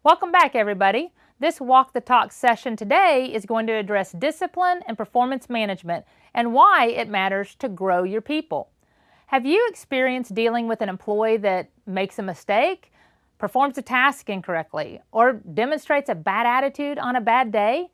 Welcome back, everybody. This Walk the Talk session today is going to address discipline and performance management and why it matters to grow your people. Have you experienced dealing with an employee that makes a mistake, performs a task incorrectly, or demonstrates a bad attitude on a bad day?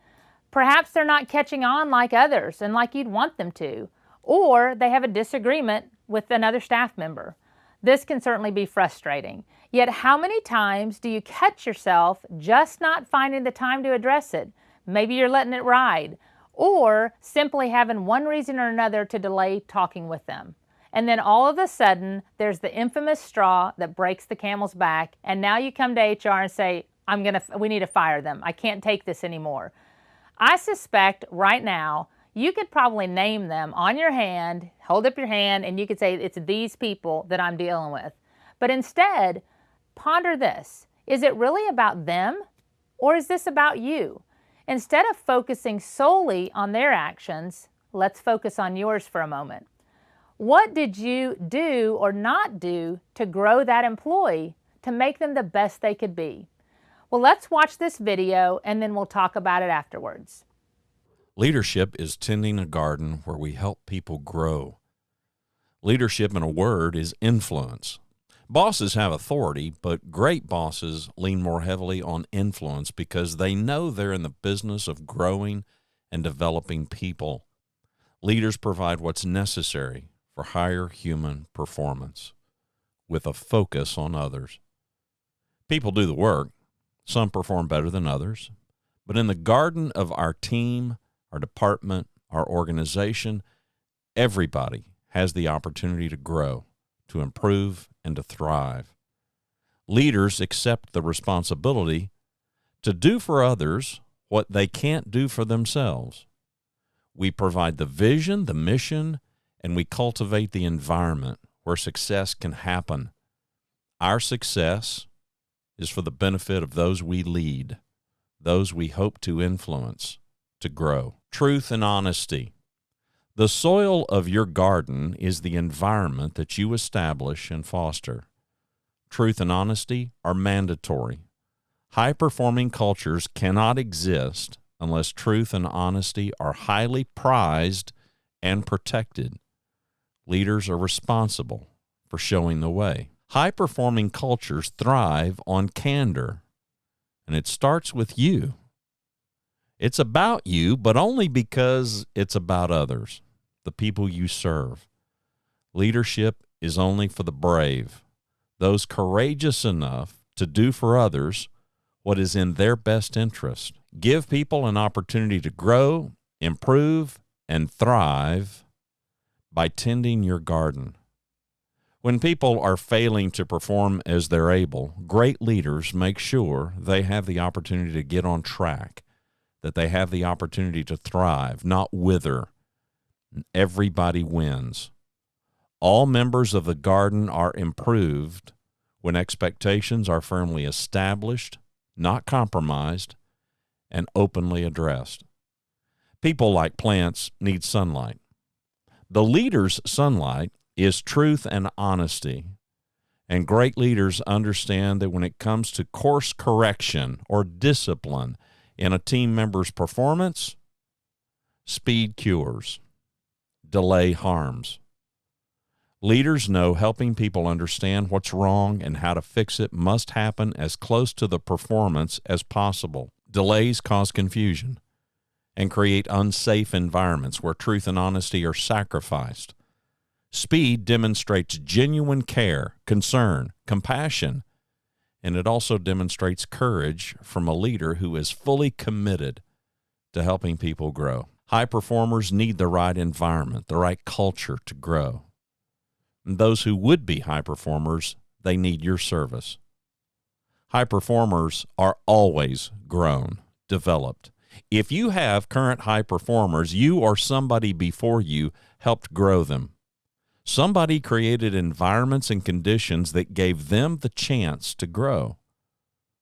Perhaps they're not catching on like others and like you'd want them to, or they have a disagreement with another staff member. This can certainly be frustrating. Yet how many times do you catch yourself just not finding the time to address it? Maybe you're letting it ride, or simply having one reason or another to delay talking with them. And then all of a sudden, there's the infamous straw that breaks the camel's back, and now you come to HR and say, we need to fire them. I can't take this anymore. I suspect right now, you could probably name them on your hand, hold up your hand, and you could say, it's these people that I'm dealing with. But instead, ponder this. Is it really about them, or is this about you? Instead of focusing solely on their actions, let's focus on yours for a moment. What did you do or not do to grow that employee to make them the best they could be? Well, let's watch this video and then we'll talk about it afterwards. Leadership is tending a garden where we help people grow. Leadership, in a word, is influence. Bosses have authority, but great bosses lean more heavily on influence because they know they're in the business of growing and developing people. Leaders provide what's necessary for higher human performance with a focus on others. People do the work. Some perform better than others. But in the garden of our team, our department, our organization, everybody has the opportunity to grow, to improve, and to thrive. Leaders accept the responsibility to do for others what they can't do for themselves. We provide the vision, the mission, and we cultivate the environment where success can happen. Our success is for the benefit of those we lead, those we hope to influence, to grow. Truth and honesty. The soil of your garden is the environment that you establish and foster. Truth and honesty are mandatory. High-performing cultures cannot exist unless truth and honesty are highly prized and protected. Leaders are responsible for showing the way. High-performing cultures thrive on candor, and it starts with you. It's about you, but only because it's about others, the people you serve. Leadership is only for the brave, those courageous enough to do for others what is in their best interest. Give people an opportunity to grow, improve, and thrive by tending your garden. When people are failing to perform as they're able, great leaders make sure they have the opportunity to get on track, that they have the opportunity to thrive, not wither. Everybody wins. All members of the garden are improved when expectations are firmly established, not compromised, and openly addressed. People, like plants, need sunlight. The leader's sunlight is truth and honesty. And great leaders understand that when it comes to course correction or discipline in a team member's performance, speed cures, delay harms. Leaders know helping people understand what's wrong and how to fix it must happen as close to the performance as possible. Delays cause confusion and create unsafe environments where truth and honesty are sacrificed. Speed demonstrates genuine care, concern, compassion, and it also demonstrates courage from a leader who is fully committed to helping people grow. High performers need the right environment, the right culture to grow. And those who would be high performers, they need your service. High performers are always grown, developed. If you have current high performers, you or somebody before you helped grow them. Somebody created environments and conditions that gave them the chance to grow.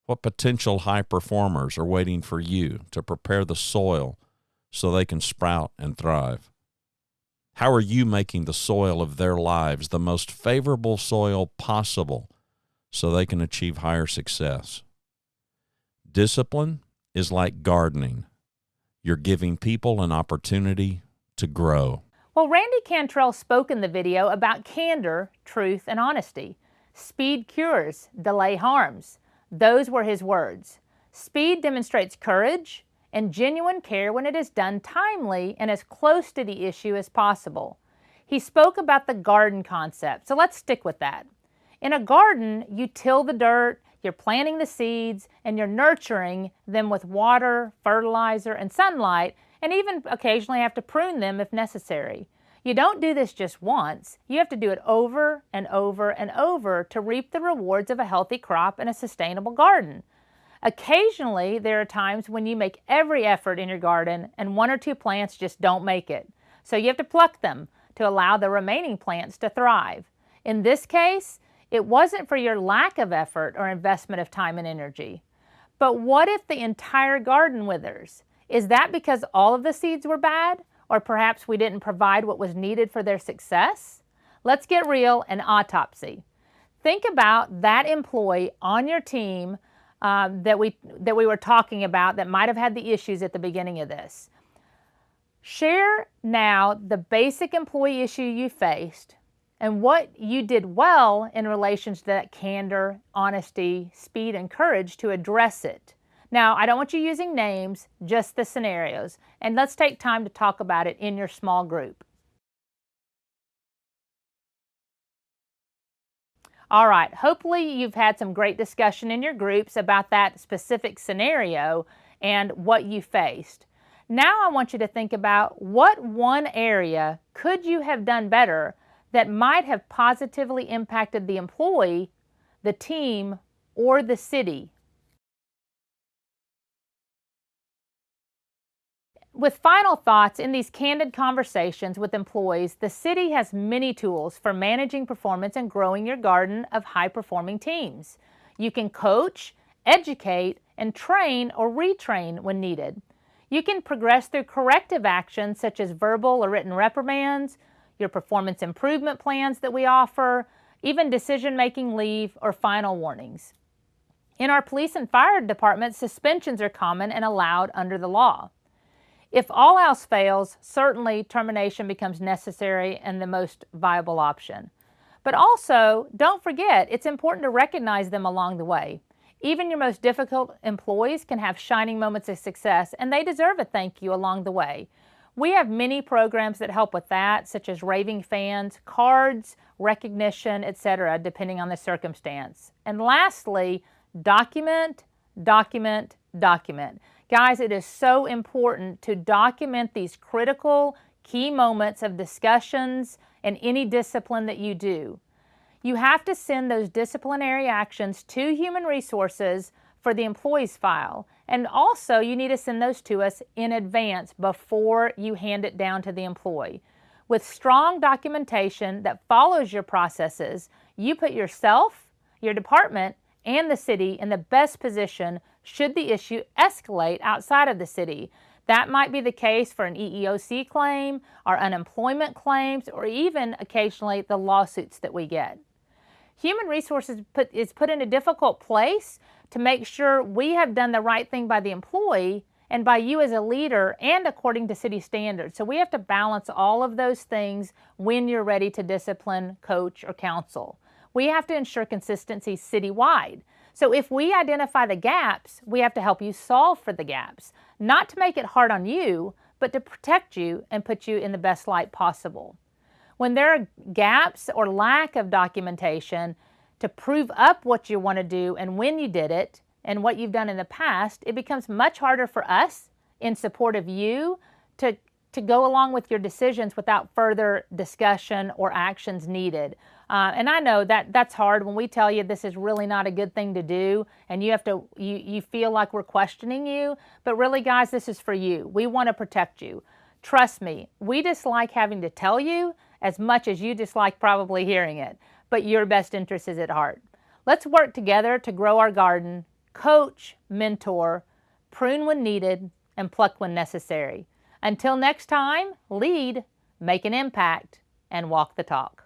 What potential high performers are waiting for you to prepare the soil so they can sprout and thrive? How are you making the soil of their lives the most favorable soil possible so they can achieve higher success? Discipline is like gardening. You're giving people an opportunity to grow. Well, Randy Cantrell spoke in the video about candor, truth, and honesty. Speed cures, delay harms. Those were his words. Speed demonstrates courage and genuine care when it is done timely and as close to the issue as possible. He spoke about the garden concept, so let's stick with that. In a garden, you till the dirt, you're planting the seeds, and you're nurturing them with water, fertilizer, and sunlight, and even occasionally have to prune them if necessary. You don't do this just once. You have to do it over and over and over to reap the rewards of a healthy crop and a sustainable garden. Occasionally, there are times when you make every effort in your garden and one or two plants just don't make it. So you have to pluck them to allow the remaining plants to thrive. In this case, it wasn't for your lack of effort or investment of time and energy. But what if the entire garden withers? Is that because all of the seeds were bad? Or perhaps we didn't provide what was needed for their success? Let's get real and autopsy. Think about that employee on your team that we were talking about that might have had the issues at the beginning of this. Share now the basic employee issue you faced and what you did well in relation to that candor, honesty, speed, and courage to address it. Now, I don't want you using names, just the scenarios, and let's take time to talk about it in your small group. All right, hopefully you've had some great discussion in your groups about that specific scenario and what you faced. Now I want you to think about what one area could you have done better that might have positively impacted the employee, the team, or the city. With final thoughts, in these candid conversations with employees, the city has many tools for managing performance and growing your garden of high-performing teams. You can coach, educate, and train or retrain when needed. You can progress through corrective actions such as verbal or written reprimands, your performance improvement plans that we offer, even decision-making leave or final warnings. In our police and fire departments, suspensions are common and allowed under the law. If all else fails, certainly termination becomes necessary and the most viable option. But also, don't forget, it's important to recognize them along the way. Even your most difficult employees can have shining moments of success, and they deserve a thank you along the way. We have many programs that help with that, such as raving fans, cards, recognition, etc., depending on the circumstance. And lastly, document, document, document. Guys, it is so important to document these critical key moments of discussions in any discipline that you do. You have to send those disciplinary actions to Human Resources for the employee's file. And also, you need to send those to us in advance before you hand it down to the employee. With strong documentation that follows your processes, you put yourself, your department, and the city in the best position should the issue escalate outside of the city. That might be the case for an EEOC claim, or unemployment claims, or even occasionally the lawsuits that we get. Human Resources is put in a difficult place to make sure we have done the right thing by the employee and by you as a leader and according to city standards. So we have to balance all of those things when you're ready to discipline, coach, or counsel. We have to ensure consistency citywide. So if we identify the gaps, we have to help you solve for the gaps, not to make it hard on you, but to protect you and put you in the best light possible. When there are gaps or lack of documentation to prove up what you want to do and when you did it and what you've done in the past, it becomes much harder for us in support of you to go along with your decisions without further discussion or actions needed. And I know that that's hard when we tell you this is really not a good thing to do and you feel like we're questioning you, but really guys, this is for you. We want to protect you. Trust me, we dislike having to tell you as much as you dislike probably hearing it, but your best interest is at heart. Let's work together to grow our garden, coach, mentor, prune when needed, and pluck when necessary. Until next time, lead, make an impact, and walk the talk.